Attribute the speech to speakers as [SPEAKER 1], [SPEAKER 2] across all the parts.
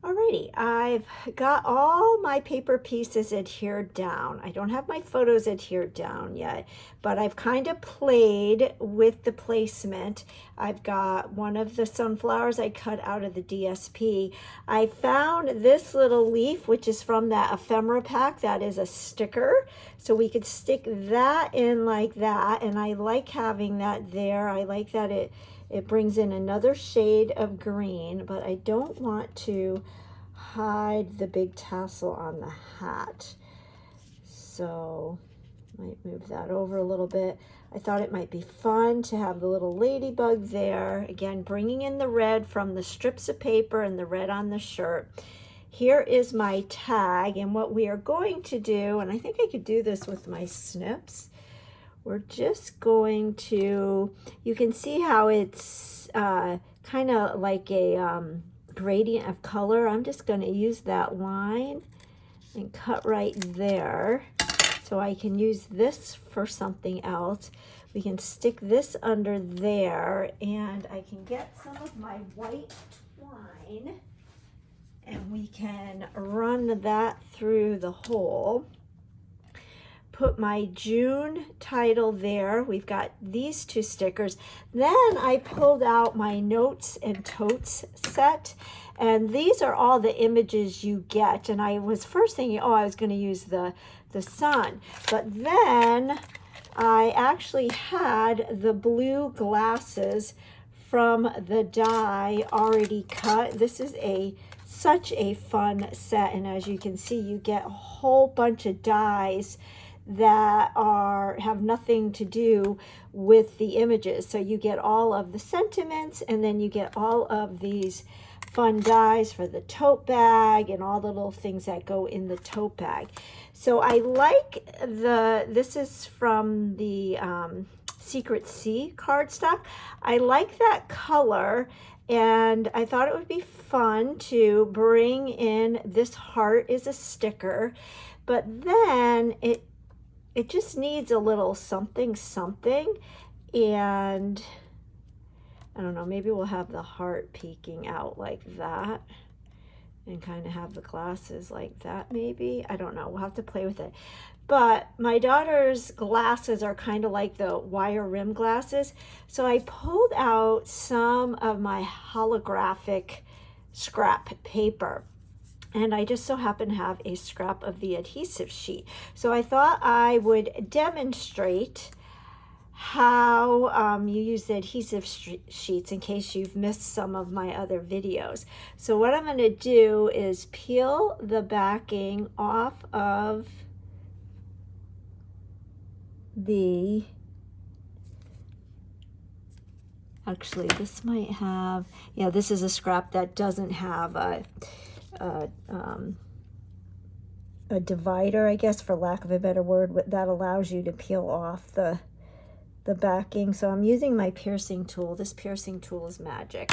[SPEAKER 1] Alrighty, I've got all my paper pieces adhered down. I don't have my photos adhered down yet, but I've kind of played with the placement. I've got one of the sunflowers I cut out of the DSP. I found this little leaf, which is from that ephemera pack. That is a sticker, so we could stick that in like that, and I like having that there. I like that it brings in another shade of green, but I don't want to hide the big tassel on the hat. So might move that over a little bit. I thought it might be fun to have the little ladybug there. Again, bringing in the red from the strips of paper and the red on the shirt. Here is my tag, and what we are going to do, and I think I could do this with my snips, we're just going to, you can see how it's kind of like a gradient of color. I'm just going to use that line and cut right there, so I can use this for something else. We can stick this under there, and I can get some of my white twine, and we can run that through the hole. Put my June title there. We've got these two stickers. Then I pulled out my notes and totes set, and these are all the images you get. And I was first thinking, oh, I was going to use the sun, but then I actually had the blue glasses from the die already cut. This is such a fun set, and as you can see, you get a whole bunch of dies that have nothing to do with the images. So you get all of the sentiments, and then you get all of these fun dies for the tote bag and all the little things that go in the tote bag. So I like this is from the Secret Sea cardstock. I like that color, and I thought it would be fun to bring in this heart is a sticker, but then it just needs a little something, and I don't know, maybe we'll have the heart peeking out like that and kind of have the glasses like that maybe. I don't know, we'll have to play with it. But my daughter's glasses are kind of like the wire rim glasses, so I pulled out some of my holographic scrap paper. And I just so happen to have a scrap of the adhesive sheet. So I thought I would demonstrate how you use the adhesive sheets in case you've missed some of my other videos. So what I'm going to do is peel the backing off of the, actually this might have, yeah, this is a scrap that doesn't have a divider, I guess, for lack of a better word, that allows you to peel off the backing. So I'm using my piercing tool. This piercing tool is magic.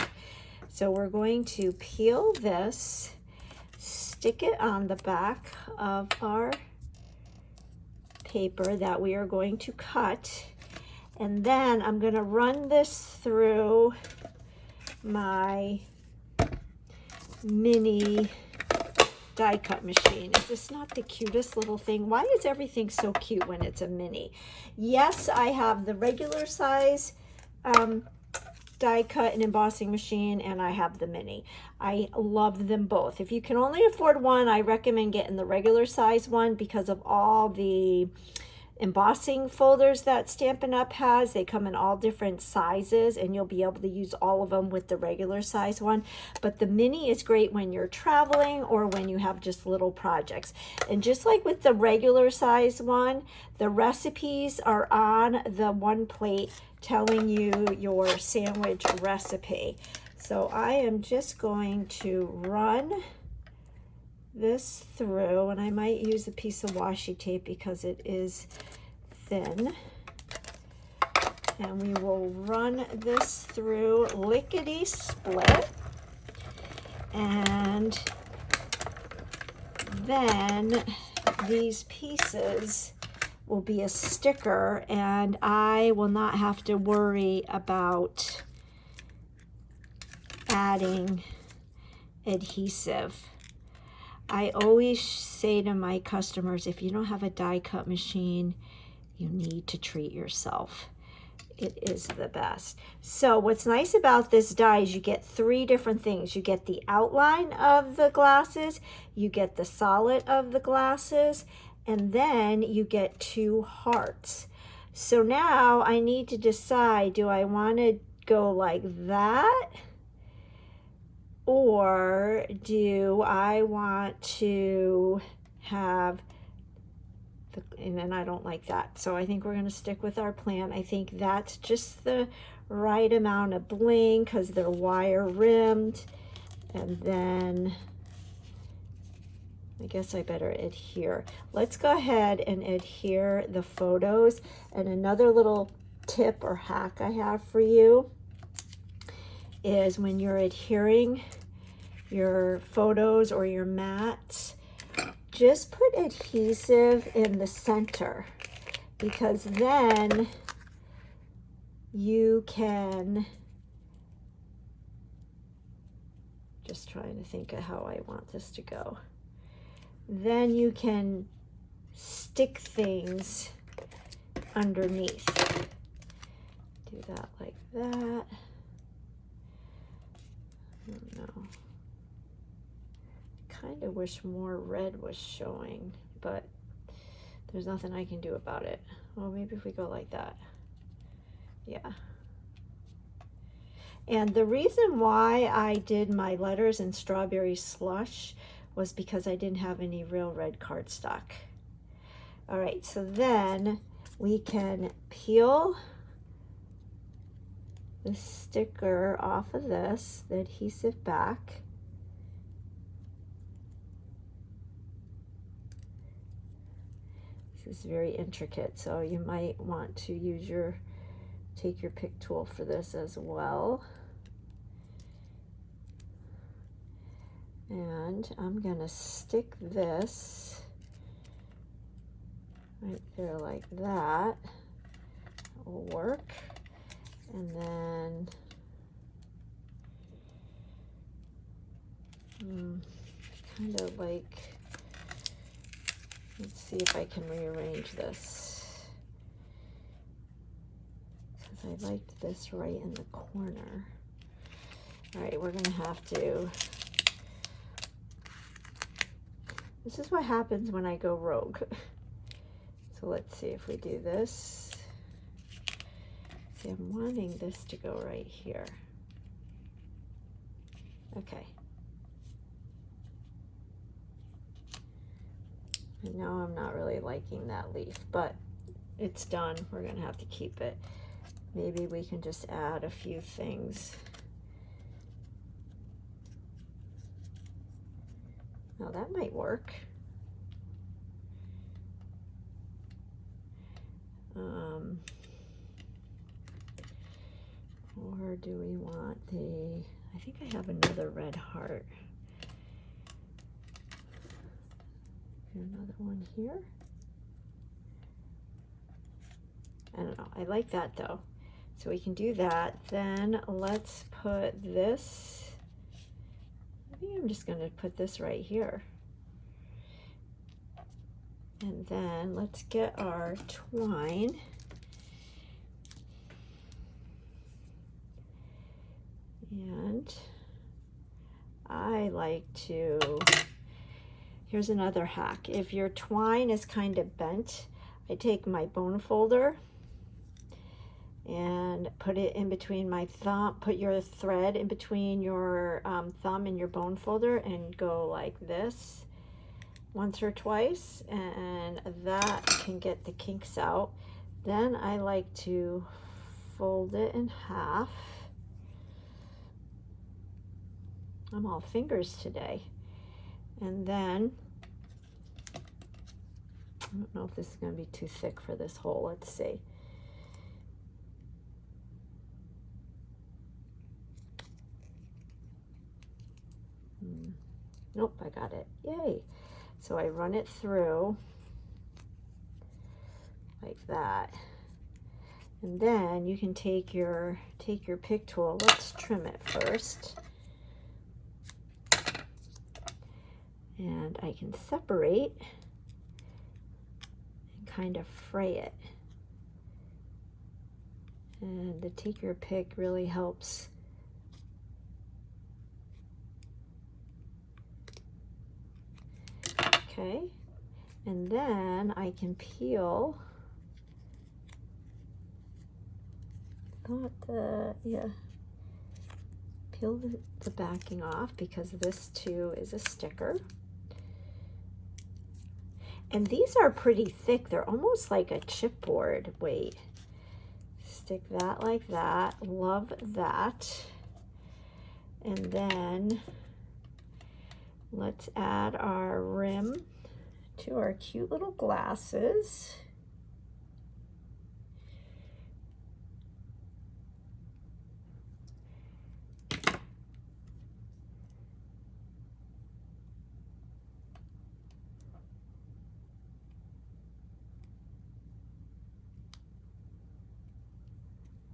[SPEAKER 1] So we're going to peel this, stick it on the back of our paper that we are going to cut, and then I'm going to run this through my mini die cut machine. Is this not the cutest little thing? Why is everything so cute when it's a mini? Yes, I have the regular size die cut and embossing machine, and I have the mini. I love them both. If you can only afford one, I recommend getting the regular size one because of all the embossing folders that Stampin' Up! Has. They come in all different sizes, and you'll be able to use all of them with the regular size one. But the mini is great when you're traveling or when you have just little projects. And just like with the regular size one, the recipes are on the one plate telling you your sandwich recipe. So I am just going to run this through, and I might use a piece of washi tape because it is thin, and we will run this through lickety split, and then these pieces will be a sticker, and I will not have to worry about adding adhesive. I always say to my customers, if you don't have a die cut machine, you need to treat yourself. It is the best. So what's nice about this die is you get 3 different things. You get the outline of the glasses, you get the solid of the glasses, and then you get 2 hearts. So now I need to decide, do I want to go like that? Or do I want to have, and then I don't like that. So I think we're going to stick with our plan. I think that's just the right amount of bling because they're wire rimmed. And then I guess I better adhere. Let's go ahead and adhere the photos. And another little tip or hack I have for you is when you're adhering your photos or your mats, just put adhesive in the center, because then you can, just trying to think of how I want this to go, then you can stick things underneath. Do that like that. I don't know. Kind of wish more red was showing, but there's nothing I can do about it. Well, maybe if we go like that. Yeah. And the reason why I did my letters in strawberry slush was because I didn't have any real red cardstock. All right, so then we can peel the sticker off of this, the adhesive back. This is very intricate, so you might want to use take your pick tool for this as well. And I'm gonna stick this right there like that. That will work. And then kind of like, let's see if I can rearrange this, because I liked this right in the corner. All right, we're gonna have to, this is what happens when I go rogue. So let's see if we do this. See, I'm wanting this to go right here. Okay. And now I'm not really liking that leaf, but it's done. We're gonna have to keep it. Maybe we can just add a few things. Now that might work. Or do we want I think I have another red heart. Another one here. I don't know. I like that though. So we can do that. Then let's put this, I think I'm just going to put this right here. And then let's get our twine. And I like to, here's another hack. If your twine is kind of bent, I take my bone folder and put it in between my thumb, put your thread in between your thumb and your bone folder and go like this once or twice, and that can get the kinks out. Then I like to fold it in half. I'm all fingers today. And then, I don't know if this is going to be too thick for this hole. Let's see. Nope, I got it. Yay. So I run it through like that. And then you can take your pick tool. Let's trim it first. And I can separate and kind of fray it. And the take your pick really helps. Okay, and then I can peel. Peel the backing off, because this too is a sticker. And these are pretty thick. They're almost like a chipboard. Wait, stick that like that. Love that. And then let's add our rim to our cute little glasses.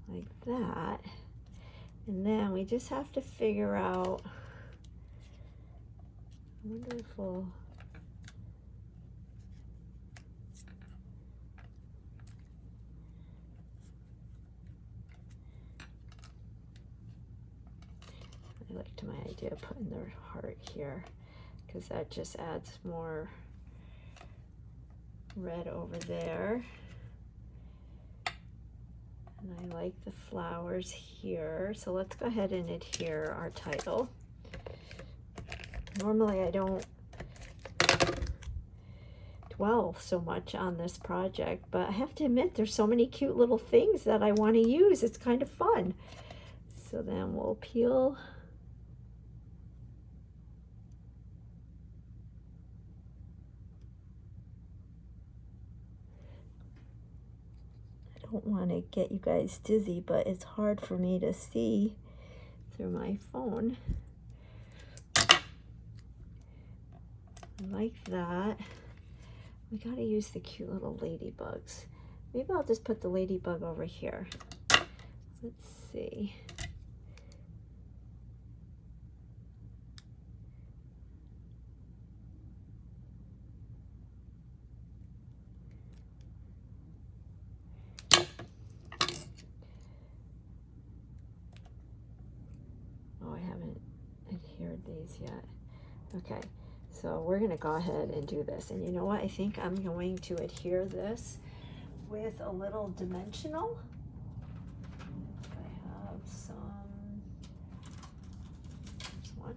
[SPEAKER 1] Like that. And then we just have to figure out, I wonder if we'll, I liked my idea of putting the heart here, because that just adds more red over there. And I like the flowers here. So let's go ahead and adhere our title. Normally I don't dwell so much on this project, but I have to admit there's so many cute little things that I want to use. It's kind of fun. So then we'll peel. I don't want to get you guys dizzy, but it's hard for me to see through my phone. Like that. We gotta use the cute little ladybugs. Maybe I'll just put the ladybug over here. Let's see. Oh, I haven't adhered these yet. Okay. So we're going to go ahead and do this. And you know what? I think I'm going to adhere this with a little dimensional. I have some, there's one,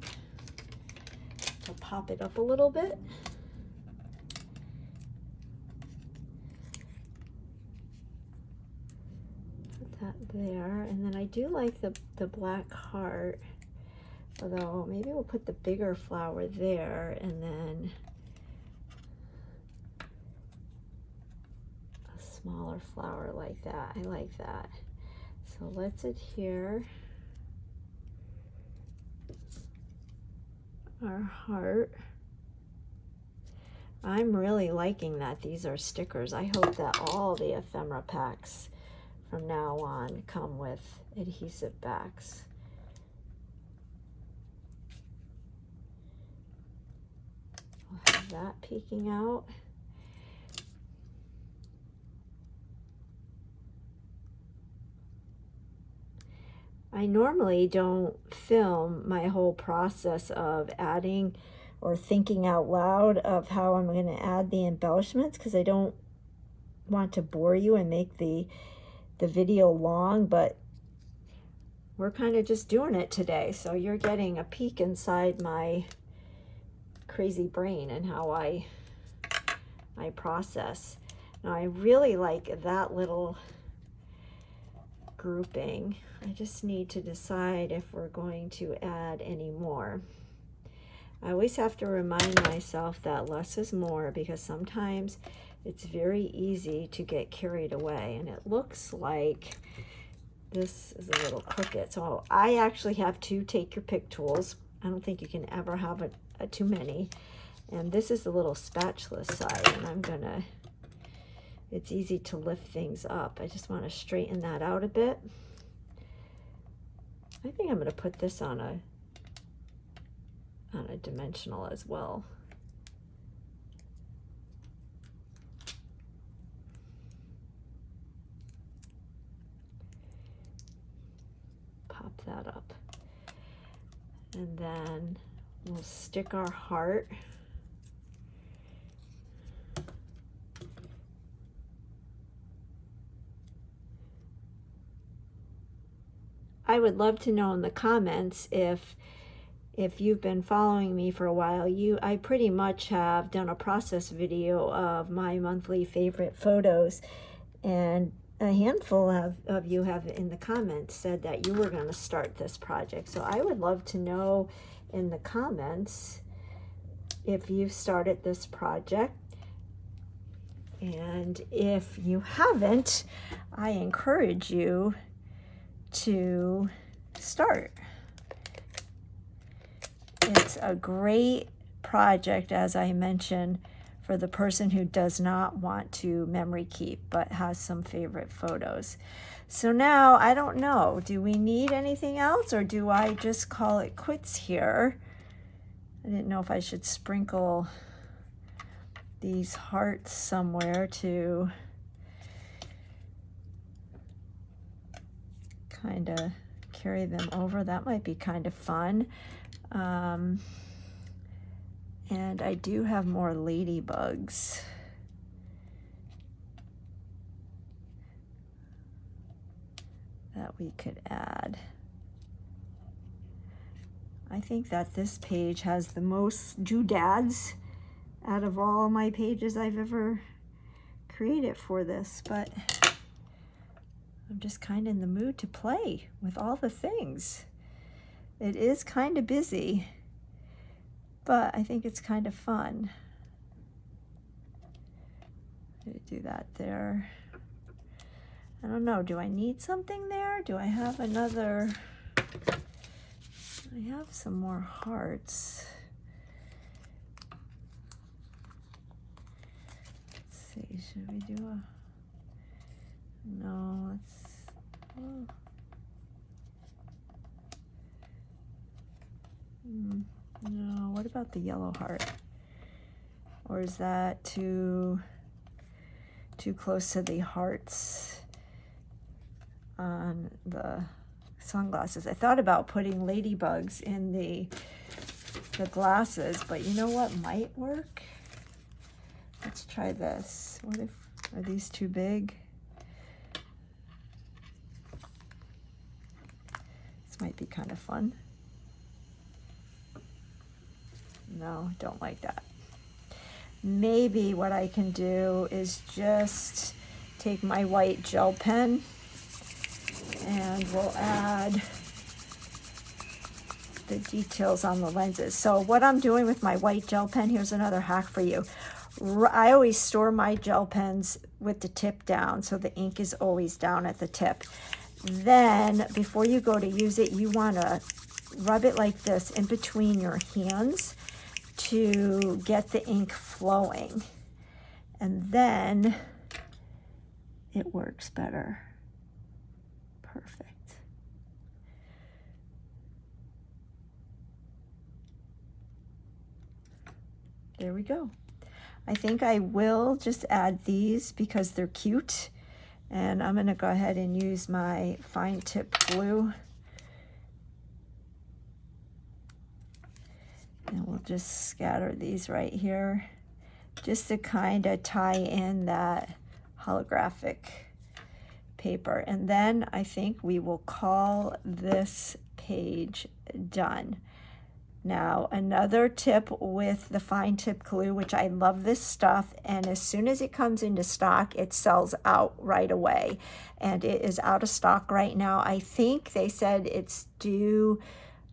[SPEAKER 1] to pop it up a little bit. Put that there. And then I do like the black heart. Although maybe we'll put the bigger flower there, and then a smaller flower like that. I like that. So let's adhere our heart. I'm really liking that these are stickers. I hope that all the ephemera packs from now on come with adhesive backs. Have that peeking out. I normally don't film my whole process of adding or thinking out loud of how I'm going to add the embellishments, because I don't want to bore you and make the video long, but we're kind of just doing it today. So you're getting a peek inside my crazy brain and how I process. Now I really like that little grouping. I just need to decide if we're going to add any more. I always have to remind myself that less is more, because sometimes it's very easy to get carried away. And it looks like this is a little crooked. So I actually have two take your pick tools. I don't think you can ever have too many. And this is the little spatula side, and I'm gonna, it's easy to lift things up. I just want to straighten that out a bit. I think I'm gonna put this on a dimensional as well. then we'll stick our heart. I would love to know in the comments if you've been following me for a while, I pretty much have done a process video of my monthly favorite photos, and a handful of you have in the comments said that you were going to start this project. So I would love to know in the comments if you've started this project. And if you haven't, I encourage you to start. It's a great project, as I mentioned, for the person who does not want to memory keep but has some favorite photos. So now, I don't know, do we need anything else, or do I just call it quits here? I didn't know if I should sprinkle these hearts somewhere to kind of carry them over. That might be kind of fun. And I do have more ladybugs. That we could add. I think that this page has the most doodads out of all my pages I've ever created for this, but I'm just kind of in the mood to play with all the things. It is kind of busy, but I think it's kind of fun. Do that there. I don't know, do I need something there? Do I have another? I have some more hearts. Let's see, should we do a, no, let's, oh. No, what about the yellow heart? Or is that too close to the hearts on the sunglasses? I thought about putting ladybugs in the glasses, but you know what might work? Let's try this. What if, are these too big? This might be kind of fun. No, don't like that. Maybe what I can do is just take my white gel pen and we'll add the details on the lenses. So what I'm doing with my white gel pen, here's another hack for you. I always store my gel pens with the tip down, so the ink is always down at the tip. Then before you go to use it, you want to rub it like this in between your hands to get the ink flowing, and then it works better. Perfect. There we go. I think I will just add these because they're cute, and I'm going to go ahead and use my fine tip glue. And we'll just scatter these right here just to kind of tie in that holographic paper. And then I think we will call this page done. Now, another tip with the fine tip glue, which I love this stuff, and as soon as it comes into stock, it sells out right away. And it is out of stock right now. I think they said it's due,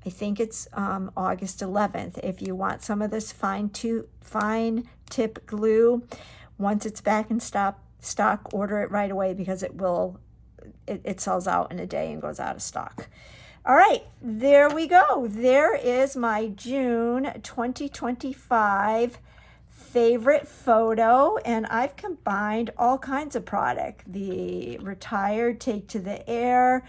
[SPEAKER 1] I think it's August 11th. If you want some of this fine tip glue, once it's back in stock, order it right away because it sells out in a day and goes out of stock. All right, there we go. There is my June 2025 favorite photo, and I've combined all kinds of product. The Retired Take to the Air,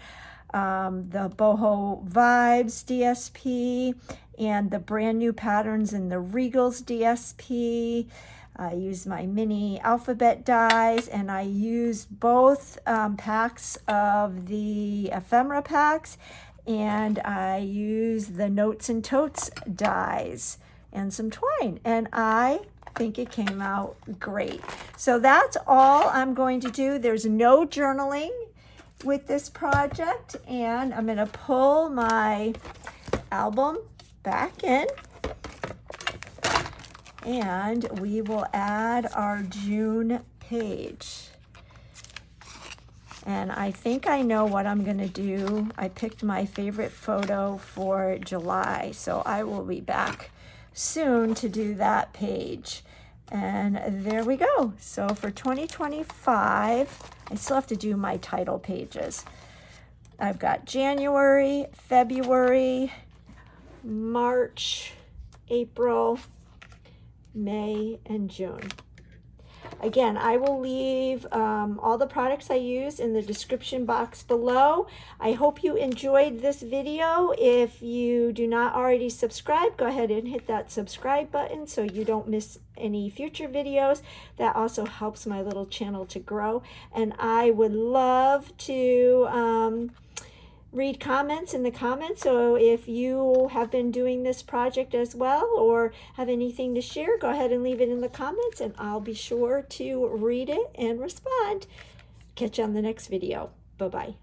[SPEAKER 1] the Boho Vibes DSP, and the brand new patterns in the Regals DSP. I use my mini alphabet dies, and I use both packs of the ephemera packs and I use the Notes and Totes dies and some twine, and I think it came out great. So that's all I'm going to do. There's no journaling with this project, and I'm going to pull my album back in, and we will add our June page. And I think I know what I'm going to do. I picked my favorite photo for July, so I will be back soon to do that page. And there we go. So for 2025, I still have to do my title pages. I've got January, February, March, April, May, and June. Again, I will leave all the products I use in the description box below. I hope you enjoyed this video. If you do not already subscribe, go ahead and hit that subscribe button so you don't miss any future videos. That also helps my little channel to grow. And I would love to read comments in the comments. So if you have been doing this project as well or have anything to share, go ahead and leave it in the comments and I'll be sure to read it and respond. Catch you on the next video. Bye-bye.